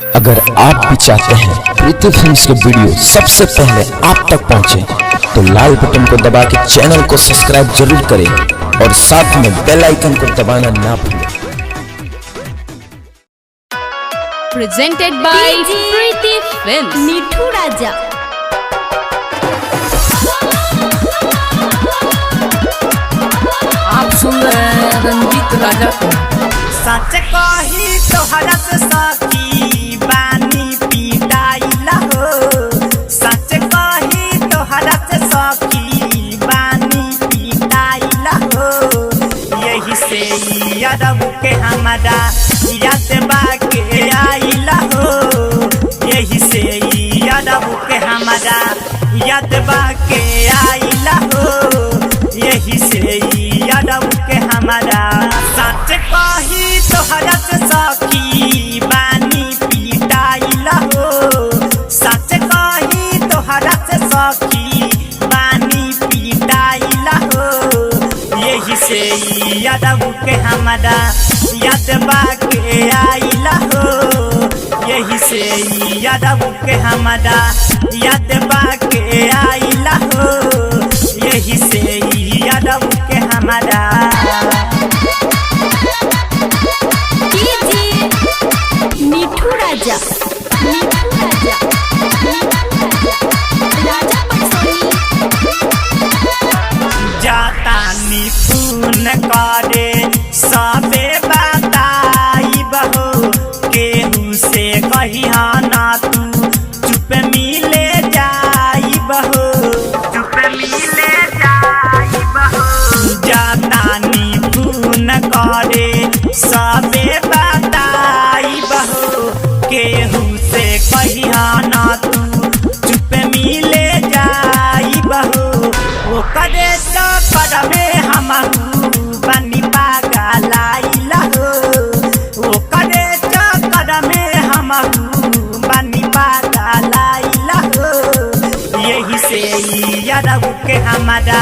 अगर आप भी चाहते हैं प्रीति फिल्म्स के वीडियो सबसे पहले आप तक पहुंचे, तो लाल बटन को दबा के चैनल को सब्सक्राइब जरूर करें और साथ में बेल आइकन को दबाना ना भूलें। Presented by Preeti films. Mithu Raja. आप सुन रहे हैं रंजीत राजा को। सच कही तोहरा से सखी बानी पिटाइला हो। सच कही तोहरा से सखी बानी पिटाइला हो। यही से यादव के हमारा याद बाके आइला हो। यही से यादव के हमारा याद बाके आइला हो। यही से यादव के हमारा सच कही तोहरा से सखी बानी पिटाइला हो। सच कही तोहरा से सखी बानी पिटाइला हो। यही से यादव के हमारा याद बाके आइला हो। यही से यादव के हमारा याद बाके आइला हो। यही से यादव के हमारा मिठू राजा। मिठू राजा। राजा परसोनी। जाता निपुण करे सबे बताई बहो। केहू से कही ना तू चुप मिले जाई बहो। चुप मिले जाई बहो। जाता निपुण करे सबे बताई बहो। केहू से कही ना तू चुप मिले जाई बहो। वो करे तो करबे हमहू बनी पागलाइला हो। वो करे तो करबे हमहू बनी पागलाइला हो। यही से यादव के हमारा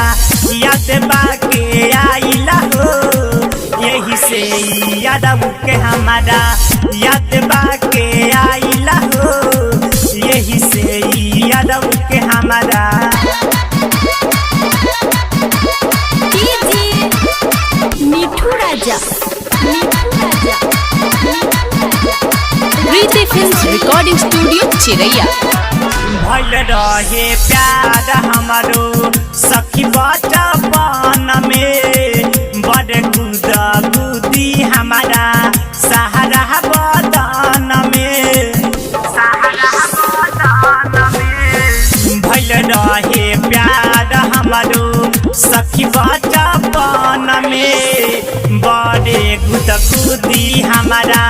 याद बाके आइला हो। यही से यादव के हमारा याद बाके आइला हो। यही से यादव के हमारा मिठू राजा। मिठू राजा। प्रीति फिल्म्स रिकॉर्डिंग स्टूडियो चिरैया। भइल रहे प्यार हमारो सखी बचपन में। बड़ गुदा गुदी हमारा सहारा बदन में। सहारा बदन में भइल रहे प्यार हमारो सखी बचपन में। बड़े गुदा गुदी हमारा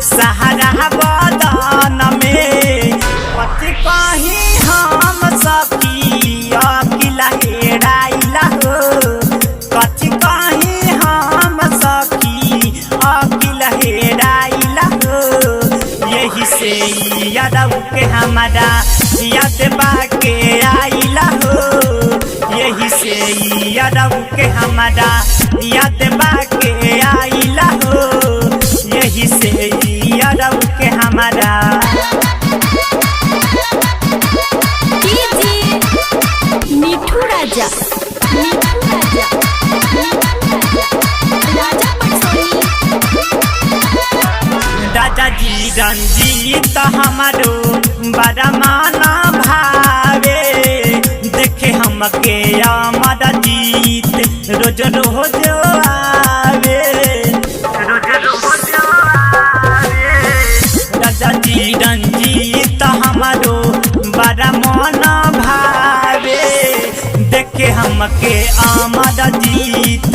सहारा बदन में। कथी कही हम सखी अकिला हेराइला हो। कथी कही हम सखी अकिला हेराइला हो। यही से यादव के हमारा याद बाके आइला हो। यही से यादव के हमारा याद बाके आइला हो। यही से यादव के हमारा मिठू राजा। मिठू राजा। राजा परसोनी। राजा जी रंजीत हमारो बड़ा माना भावे। देखे हमके अमर जीत रोज रोज आवे। रोज रोज आवे। राजा जी रंजीत हमारो बड़ा माना भावे। देखे हमके अमर जीत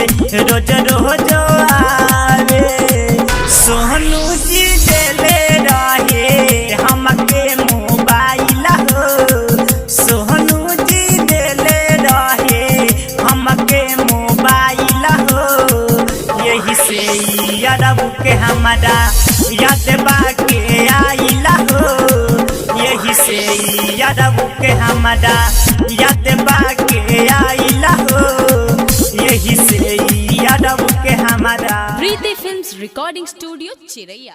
रोज रोज आवे। सोनू जी देले रहे हमके मोबाइल हो। सोनू जी देले रहे हमके मोबाइल हो। यही से यादव के हमारा याद बाके आइला हो। यही से यादव के हमारा याद बाके आइला हो। यही से यादव के हमारा प्रीति फिल्म्स रिकॉर्डिंग स्टूडियो चिरैया।